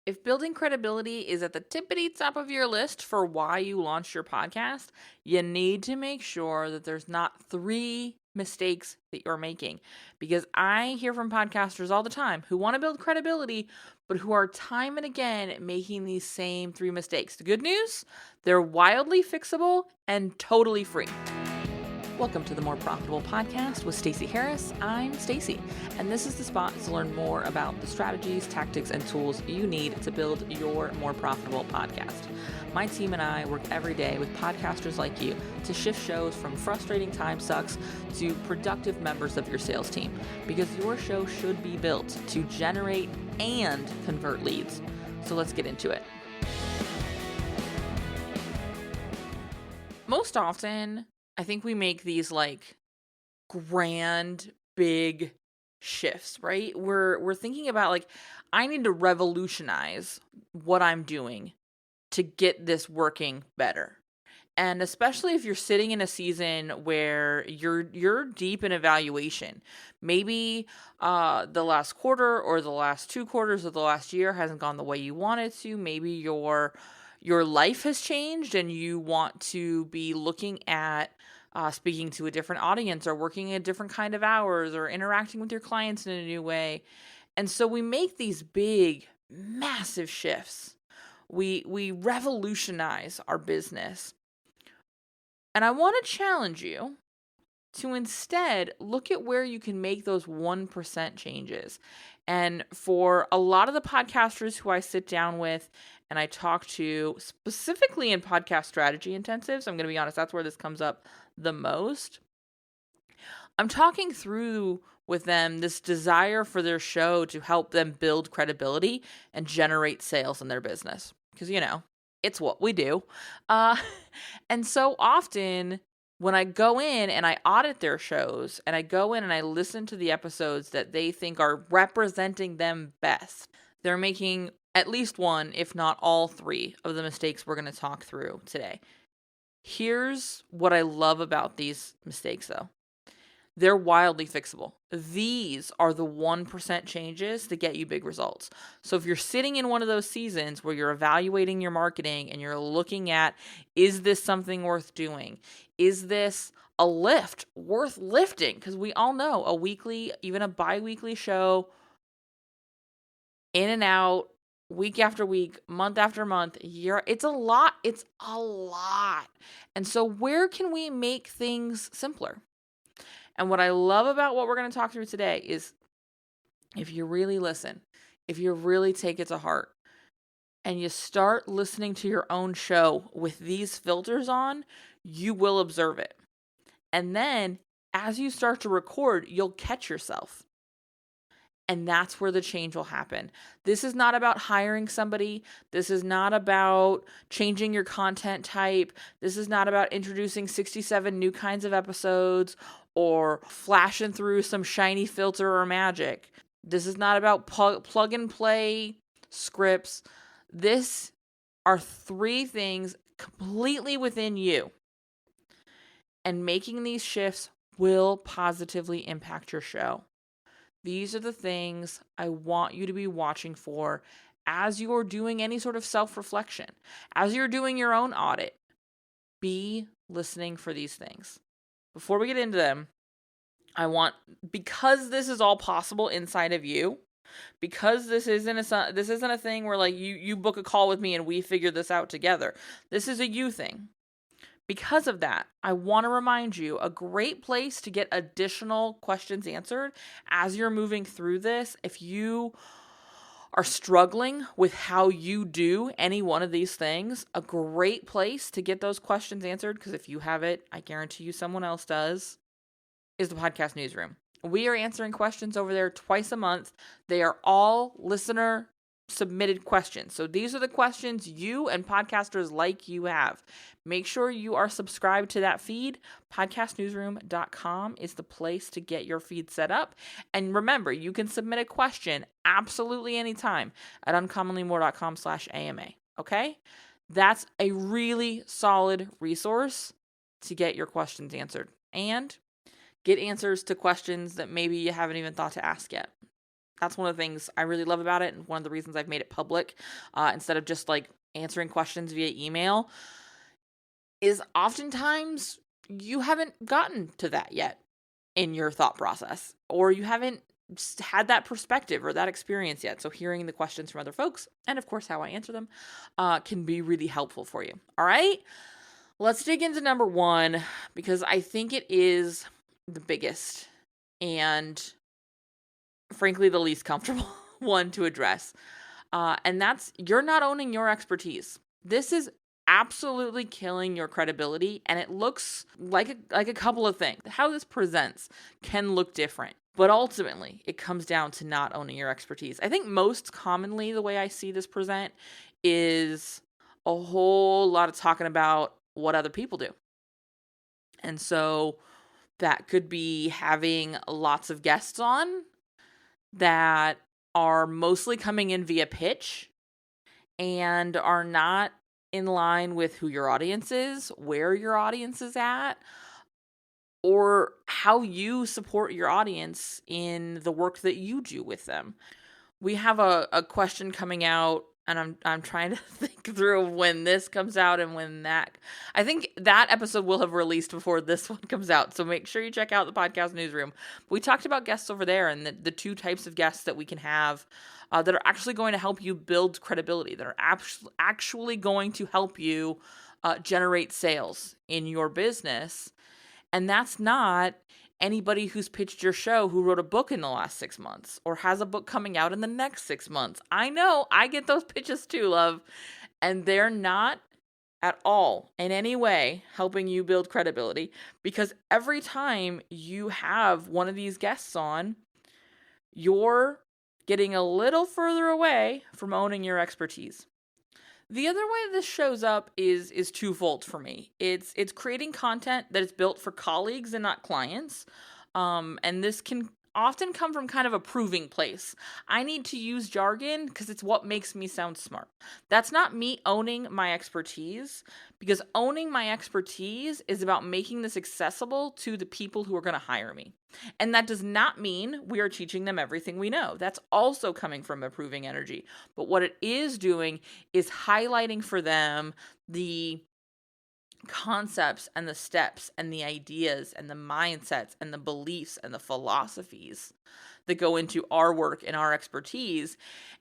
If building credibility is at the tippity top of your list for why you launched your podcast, you need to make sure that there's not 3 mistakes that you're making. Because I hear from podcasters all the time who want to build credibility, but who are time and again making these same 3 mistakes. The good news, they're wildly fixable and totally free. Welcome to the More Profitable Podcast with Stacey Harris. I'm Stacey, and this is the spot to learn more about the strategies, tactics, and tools you need to build your more profitable podcast. My team and I work every day with podcasters like you to shift shows from frustrating time sucks to productive members of your sales team, because your show should be built to generate and convert leads. So let's get into it. Most often, I think we make these like grand, big shifts, right? We're thinking about like, I need to revolutionize what I'm doing to get this working better. And especially if you're sitting in a season where you're deep in evaluation, maybe the last quarter or the last 2 quarters of the last year hasn't gone the way you wanted to. Maybe your life has changed and you want to be looking at speaking to a different audience or working a different kind of hours or interacting with your clients in a new way. And so we make these big, massive shifts. We revolutionize our business. And I want to challenge you to instead look at where you can make those 1% changes. And for a lot of the podcasters who I sit down with and I talk to specifically in podcast strategy intensives, I'm going to be honest, that's where this comes up the most. I'm talking through with them this desire for their show to help them build credibility and generate sales in their business. Because, it's what we do. And so often when I go in and I audit their shows and I go in and I listen to the episodes that they think are representing them best, they're making at least one, if not all 3 of the mistakes we're going to talk through today. Here's what I love about these mistakes, though. They're wildly fixable. These are the 1% changes that get you big results. So if you're sitting in one of those seasons where you're evaluating your marketing and you're looking at, is this something worth doing? Is this a lift worth lifting? Because we all know a weekly, even a bi-weekly show, in and out, week after week, month after month, year, it's a lot. It's a lot. And so where can we make things simpler? And what I love about what we're going to talk through today is if you really listen, if you really take it to heart, and you start listening to your own show with these filters on, you will observe it. And then as you start to record, you'll catch yourself. And that's where the change will happen. This is not about hiring somebody. This is not about changing your content type. This is not about introducing 67 new kinds of episodes or flashing through some shiny filter or magic. This is not about plug and play scripts. This are 3 things completely within you. And making these shifts will positively impact your show. These are the things I want you to be watching for as you're doing any sort of self-reflection, as you're doing your own audit. Be listening for these things. Before we get into them, because this is all possible inside of you, because this isn't a thing where like you book a call with me and we figure this out together. This is a you thing. Because of that, I want to remind you, a great place to get additional questions answered as you're moving through this, if you are struggling with how you do any one of these things, a great place to get those questions answered, because if you have it, I guarantee you someone else does, is the podcast newsroom. We are answering questions over there twice a month. They are all listener submitted questions. So these are the questions you and podcasters like you have. Make sure you are subscribed to that feed. Podcastnewsroom.com is the place to get your feed set up. And remember, you can submit a question absolutely anytime at uncommonlymore.com/AMA. Okay? That's a really solid resource to get your questions answered and get answers to questions that maybe you haven't even thought to ask yet. That's one of the things I really love about it, and one of the reasons I've made it public instead of just like answering questions via email, is oftentimes you haven't gotten to that yet in your thought process, or you haven't had that perspective or that experience yet. So hearing the questions from other folks, and of course how I answer them, can be really helpful for you. All right, let's dig into number 1, because I think it is the biggest and frankly the least comfortable one to address. And that's, you're not owning your expertise. This is absolutely killing your credibility, and it looks like a couple of things. How this presents can look different, but ultimately it comes down to not owning your expertise. I think most commonly the way I see this present is a whole lot of talking about what other people do. And so that could be having lots of guests on that are mostly coming in via pitch and are not in line with who your audience is, where your audience is at, or how you support your audience in the work that you do with them. We have a question coming out, and I'm trying to think through when this comes out and when that. I think that episode will have released before this one comes out, so make sure you check out the podcast newsroom. We talked about guests over there, and the 2 types of guests that we can have that are actually going to help you build credibility, that are actually going to help you generate sales in your business. And that's not anybody who's pitched your show who wrote a book in the last 6 months or has a book coming out in the next 6 months. I know, I get those pitches too, love. And they're not at all in any way helping you build credibility, because every time you have one of these guests on, you're getting a little further away from owning your expertise. The other way this shows up is twofold for me. It's creating content that is built for colleagues and not clients. And this can often come from kind of a proving place. I need to use jargon because it's what makes me sound smart. That's not me owning my expertise, because owning my expertise is about making this accessible to the people who are going to hire me. And that does not mean we are teaching them everything we know. That's also coming from a proving energy. But what it is doing is highlighting for them the concepts and the steps and the ideas and the mindsets and the beliefs and the philosophies that go into our work and our expertise,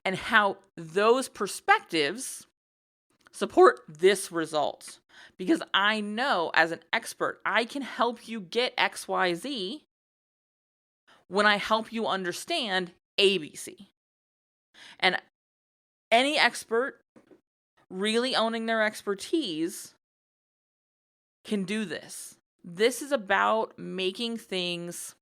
and how those perspectives support this result. Because I know as an expert, I can help you get XYZ when I help you understand ABC. And any expert really owning their expertise can do this. This is about making things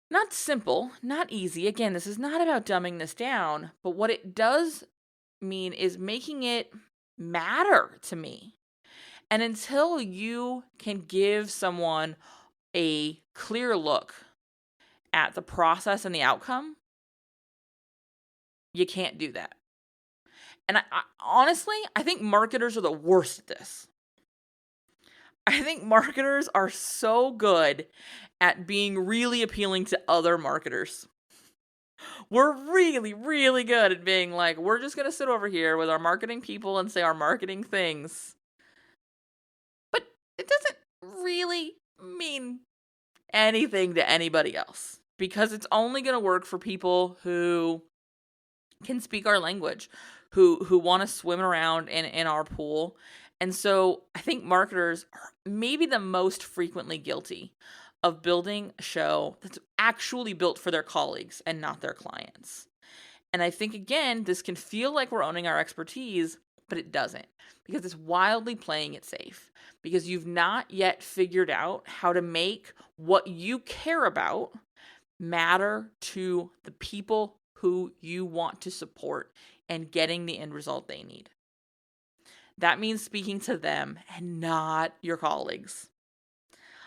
not simple, not easy. Again, this is not about dumbing this down, but what it does mean is making it matter to me. And until you can give someone a clear look at the process and the outcome, you can't do that. And I honestly, I think marketers are the worst at this. I think marketers are so good at being really appealing to other marketers. We're really, really good at being like, we're just going to sit over here with our marketing people and say our marketing things. But it doesn't really mean anything to anybody else, because it's only going to work for people who can speak our language, who want to swim around in our pool. And so I think marketers are maybe the most frequently guilty of building a show that's actually built for their colleagues and not their clients. And I think, again, this can feel like we're owning our expertise, but it doesn't, because it's wildly playing it safe, because you've not yet figured out how to make what you care about matter to the people who you want to support and getting the end result they need. That means speaking to them and not your colleagues.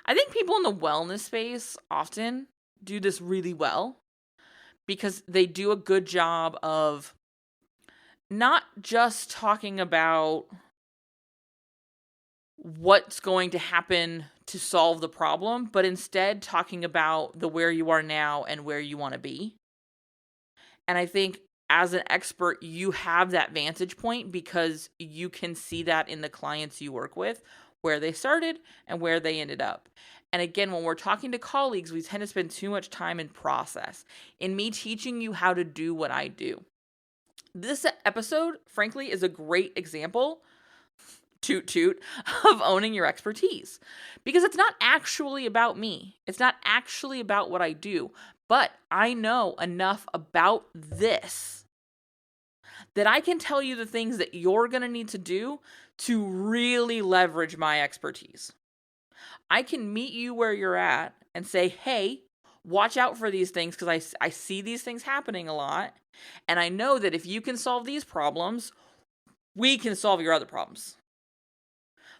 I think people in the wellness space often do this really well, because they do a good job of not just talking about what's going to happen to solve the problem, but instead talking about the where you are now and where you want to be. And I think as an expert, you have that vantage point because you can see that in the clients you work with, where they started and where they ended up. And again, when we're talking to colleagues, we tend to spend too much time in process, in me teaching you how to do what I do. This episode, frankly, is a great example, toot toot, of owning your expertise. Because it's not actually about me. It's not actually about what I do. But I know enough about this that I can tell you the things that you're going to need to do to really leverage my expertise. I can meet you where you're at and say, hey, watch out for these things because I see these things happening a lot. And I know that if you can solve these problems, we can solve your other problems.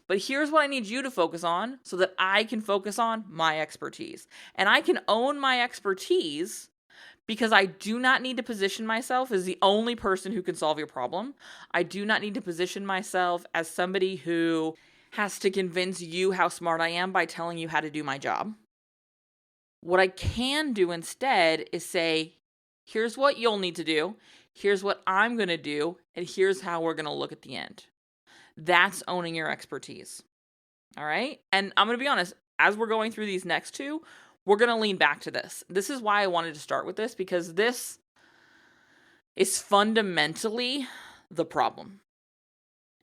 But here's what I need you to focus on so that I can focus on my expertise. And I can own my expertise because I do not need to position myself as the only person who can solve your problem. I do not need to position myself as somebody who has to convince you how smart I am by telling you how to do my job. What I can do instead is say, here's what you'll need to do, here's what I'm going to do, and here's how we're going to look at the end. That's owning your expertise. All right? And I'm going to be honest, as we're going through these next two, we're going to lean back to this. This is why I wanted to start with this, because this is fundamentally the problem.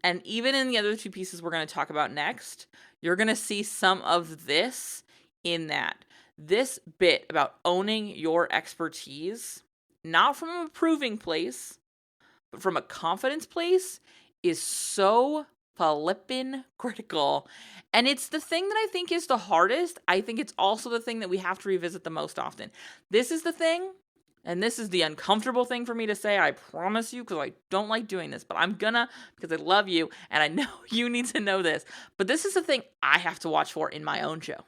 And even in the other two pieces we're going to talk about next, you're going to see some of this in that. This bit about owning your expertise, not from a proving place, but from a confidence place, is so flippin' critical. And it's the thing that I think is the hardest. I think it's also the thing that we have to revisit the most often. This is the thing, and this is the uncomfortable thing for me to say, I promise you, because I don't like doing this, but I'm gonna, because I love you, and I know you need to know this. But this is the thing I have to watch for in my own show.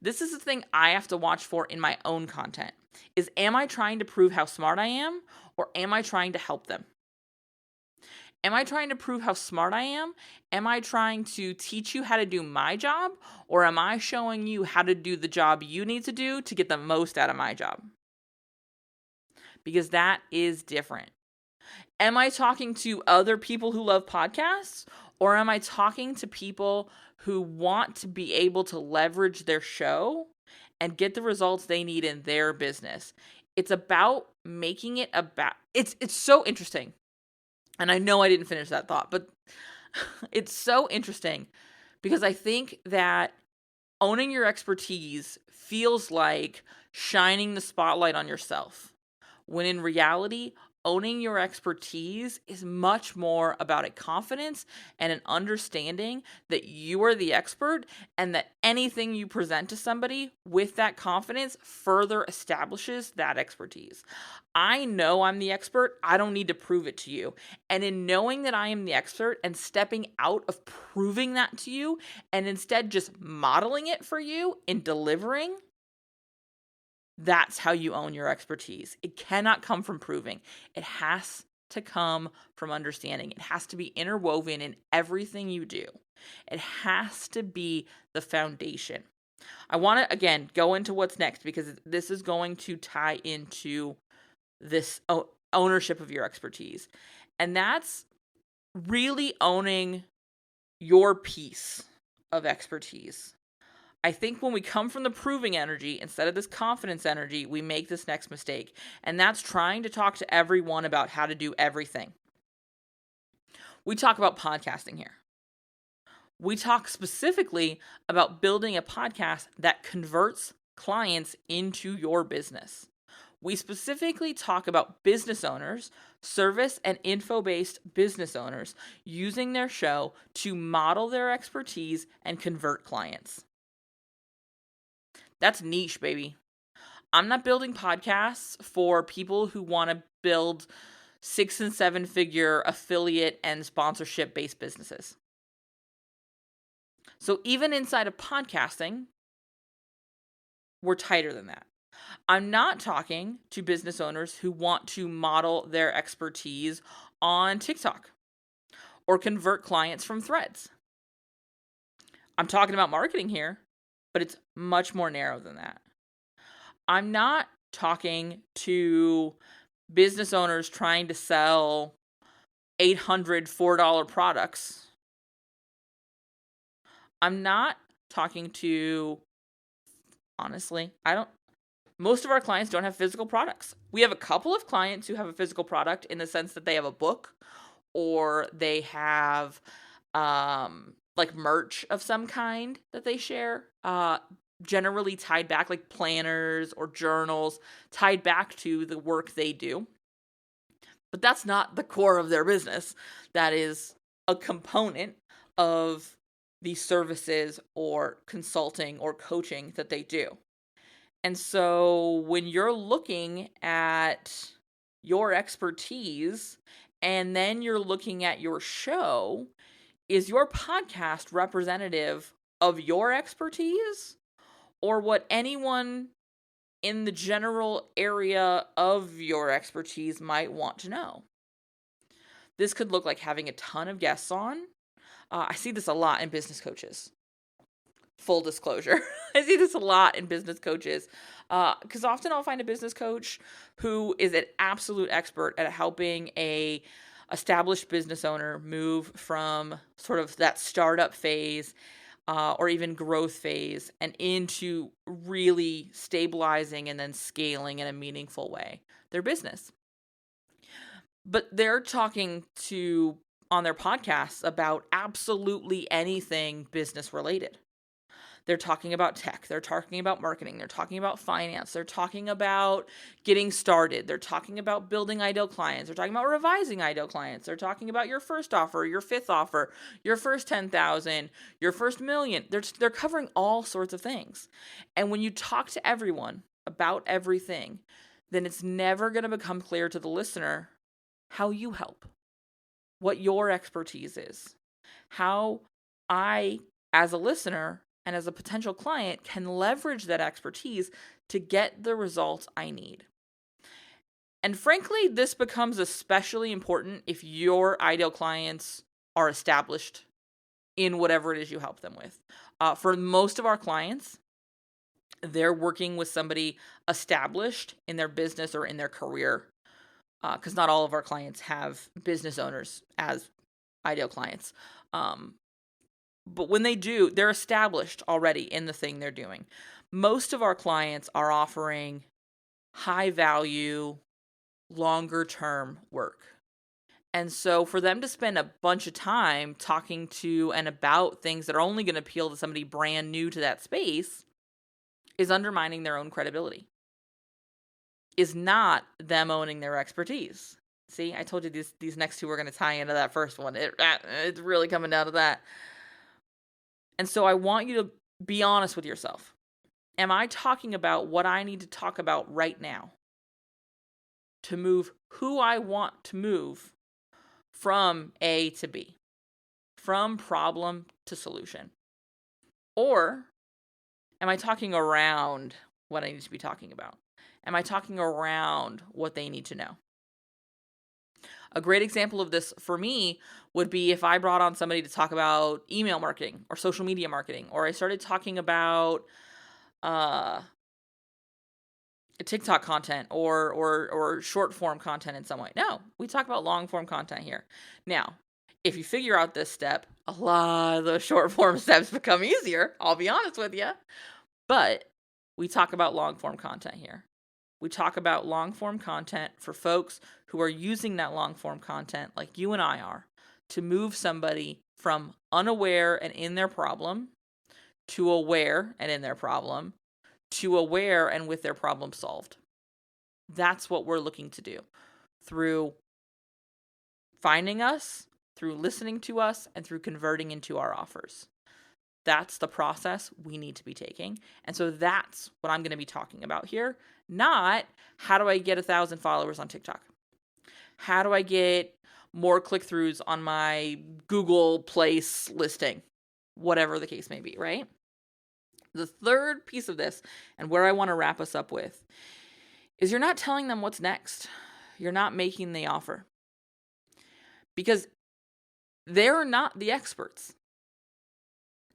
This is the thing I have to watch for in my own content. Is, am I trying to prove how smart I am, or am I trying to help them? Am I trying to prove how smart I am? Am I trying to teach you how to do my job? Or am I showing you how to do the job you need to do to get the most out of my job? Because that is different. Am I talking to other people who love podcasts? Or am I talking to people who want to be able to leverage their show and get the results they need in their business? It's about making it about... It's so interesting. And I know I didn't finish that thought, but it's so interesting because I think that owning your expertise feels like shining the spotlight on yourself, when in reality, owning your expertise is much more about a confidence and an understanding that you are the expert and that anything you present to somebody with that confidence further establishes that expertise. I know I'm the expert. I don't need to prove it to you. And in knowing that I am the expert and stepping out of proving that to you and instead just modeling it for you in delivering, that's how you own your expertise. It cannot come from proving. It has to come from understanding. It has to be interwoven in everything you do. It has to be the foundation. I want to, again, go into what's next because this is going to tie into this ownership of your expertise. And that's really owning your piece of expertise. I think when we come from the proving energy, instead of this confidence energy, we make this next mistake. And that's trying to talk to everyone about how to do everything. We talk about podcasting here. We talk specifically about building a podcast that converts clients into your business. We specifically talk about business owners, service and info-based business owners, using their show to model their expertise and convert clients. That's niche, baby. I'm not building podcasts for people who want to build 6- and 7-figure affiliate and sponsorship-based businesses. So even inside of podcasting, we're tighter than that. I'm not talking to business owners who want to model their expertise on TikTok or convert clients from Threads. I'm talking about marketing here, but it's much more narrow than that. I'm not talking to business owners trying to sell 800 $4 products. I'm not talking to, honestly, most of our clients don't have physical products. We have a couple of clients who have a physical product in the sense that they have a book or they have like merch of some kind that they share, generally tied back, like planners or journals tied back to the work they do. But that's not the core of their business. That is a component of the services or consulting or coaching that they do. And so when you're looking at your expertise and then you're looking at your show, is your podcast representative of your expertise or what anyone in the general area of your expertise might want to know? This could look like having a ton of guests on. I see this a lot in business coaches. Full disclosure. I see this a lot in business coaches because often I'll find a business coach who is an absolute expert at helping a established business owner move from sort of that startup phase or even growth phase and into really stabilizing and then scaling in a meaningful way their business. But they're talking on their podcasts about absolutely anything business related. They're talking about tech. They're talking about marketing. They're talking about finance. They're talking about getting started. They're talking about building ideal clients. They're talking about revising ideal clients. They're talking about your first offer, your fifth offer, your first 10,000, your first million. They're covering all sorts of things. And when you talk to everyone about everything, then it's never going to become clear to the listener how you help, what your expertise is, how I, as a listener and as a potential client, can leverage that expertise to get the results I need. And frankly, this becomes especially important if your ideal clients are established in whatever it is you help them with. For most of our clients, they're working with somebody established in their business or in their career, because not all of our clients have business owners as ideal clients. But when they do, they're established already in the thing they're doing. Most of our clients are offering high value, longer term work. And so for them to spend a bunch of time talking to and about things that are only going to appeal to somebody brand new to that space is undermining their own credibility, is not them owning their expertise. See, I told you these next two were going to tie into that first one. It's really coming down to that. And so I want you to be honest with yourself. Am I talking about what I need to talk about right now to move who I want to move from A to B, from problem to solution? Or am I talking around what I need to be talking about? Am I talking around what they need to know? A great example of this for me would be if I brought on somebody to talk about email marketing or social media marketing, or I started talking about TikTok content or short form content in some way. No, we talk about long form content here. Now, if you figure out this step, a lot of those short form steps become easier. I'll be honest with you. But we talk about long form content here. We talk about long form content for folks who are using that long form content like you and I are to move somebody from unaware and in their problem to aware and in their problem to aware and with their problem solved. That's what we're looking to do through finding us, through listening to us, and through converting into our offers. That's the process we need to be taking. And so that's what I'm going to be talking about here. Not how do I get 1,000 followers on TikTok? How do I get more click-throughs on my Google Place listing? Whatever the case may be, right? The third piece of this, and where I want to wrap us up with, is you're not telling them what's next. You're not making the offer. Because they're not the experts.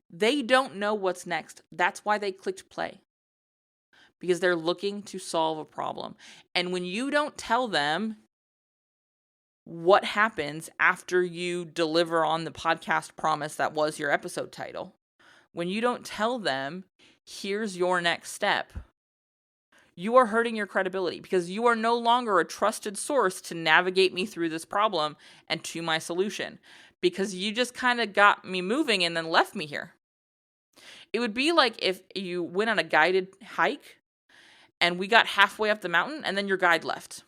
They don't know what's next. That's why they clicked play. Because they're looking to solve a problem. And when you don't tell them what happens after you deliver on the podcast promise that was your episode title, when you don't tell them, here's your next step, you are hurting your credibility because you are no longer a trusted source to navigate me through this problem and to my solution, because you just kind of got me moving and then left me here. It would be like if you went on a guided hike and we got halfway up the mountain and then your guide left.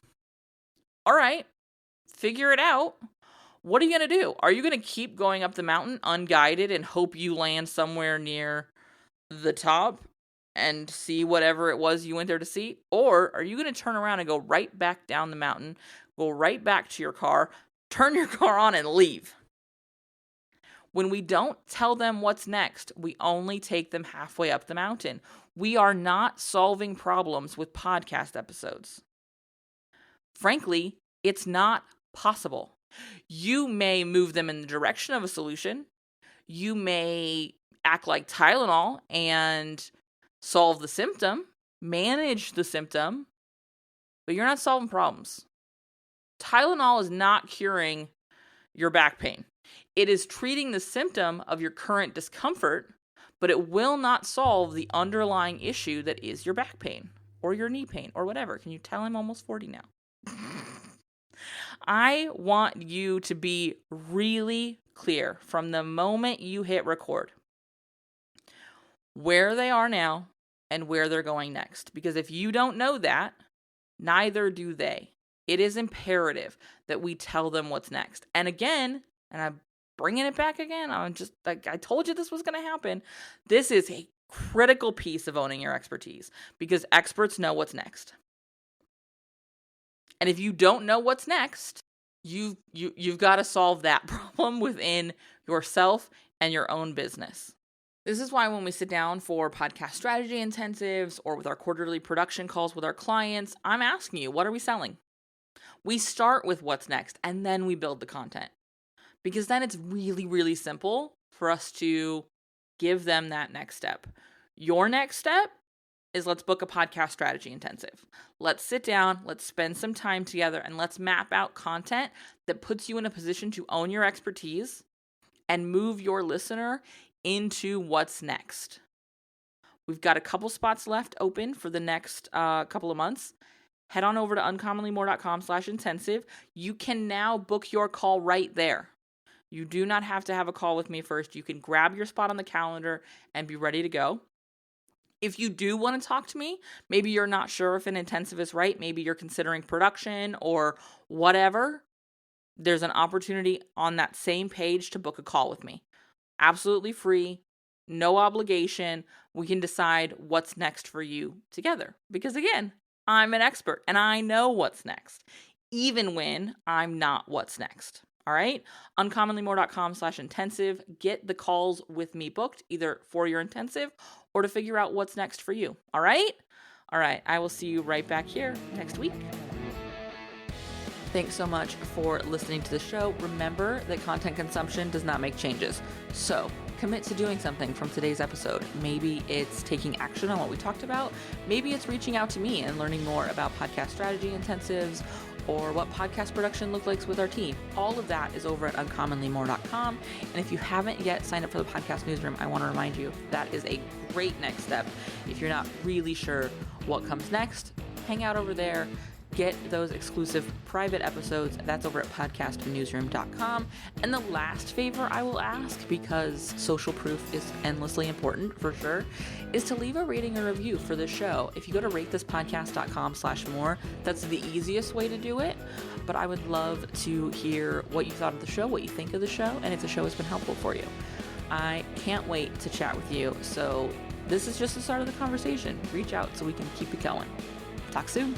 All right, figure it out. What are you going to do? Are you going to keep going up the mountain unguided and hope you land somewhere near the top and see whatever it was you went there to see? Or are you going to turn around and go right back down the mountain, go right back to your car, turn your car on and leave? When we don't tell them what's next, we only take them halfway up the mountain. We are not solving problems with podcast episodes. Frankly, it's not possible. You may move them in the direction of a solution. You may act like Tylenol and solve the symptom, manage the symptom, but you're not solving problems. Tylenol is not curing your back pain. It is treating the symptom of your current discomfort, but it will not solve the underlying issue that is your back pain or your knee pain or whatever. Can you tell I'm almost 40 now? I want you to be really clear from the moment you hit record where they are now and where they're going next. Because if you don't know that, neither do they. It is imperative that we tell them what's next. And again, and I'm bringing it back again, I'm just like, I told you this was going to happen. This is a critical piece of owning your expertise because experts know what's next. And if you don't know what's next, you've got to solve that problem within yourself and your own business. This is why when we sit down for podcast strategy intensives or with our quarterly production calls with our clients, I'm asking you, what are we selling? We start with what's next and then we build the content. Because then it's really, really simple for us to give them that next step. Your next step is let's book a podcast strategy intensive. Let's sit down, let's spend some time together, and let's map out content that puts you in a position to own your expertise and move your listener into what's next. We've got a couple spots left open for the next couple of months. Head on over to uncommonlymore.com/intensive. You can now book your call right there. You do not have to have a call with me first. You can grab your spot on the calendar and be ready to go. If you do want to talk to me, maybe you're not sure if an intensive is right, maybe you're considering production or whatever, there's an opportunity on that same page to book a call with me. Absolutely free, no obligation. We can decide what's next for you together. Because again, I'm an expert and I know what's next, even when I'm not what's next. All right, uncommonlymore.com/intensive. Get the calls with me booked either for your intensive or to figure out what's next for you. All right. I will see you right back here next week. Thanks so much for listening to the show. Remember that content consumption does not make changes. So commit to doing something from today's episode. Maybe it's taking action on what we talked about. Maybe it's reaching out to me and learning more about podcast strategy intensives or what podcast production looks like with our team. All of that is over at uncommonlymore.com. And if you haven't yet signed up for the podcast newsroom, I want to remind you that is a great next step. If you're not really sure what comes next, hang out over there. Get those exclusive private episodes. That's over at podcastnewsroom.com. And the last favor I will ask, because social proof is endlessly important for sure, is to leave a rating or review for the show. If you go to ratethispodcast.com/more, that's the easiest way to do it. But I would love to hear what you thought of the show, what you think of the show, and if the show has been helpful for you. I can't wait to chat with you. So this is just the start of the conversation. Reach out so we can keep it going. Talk soon.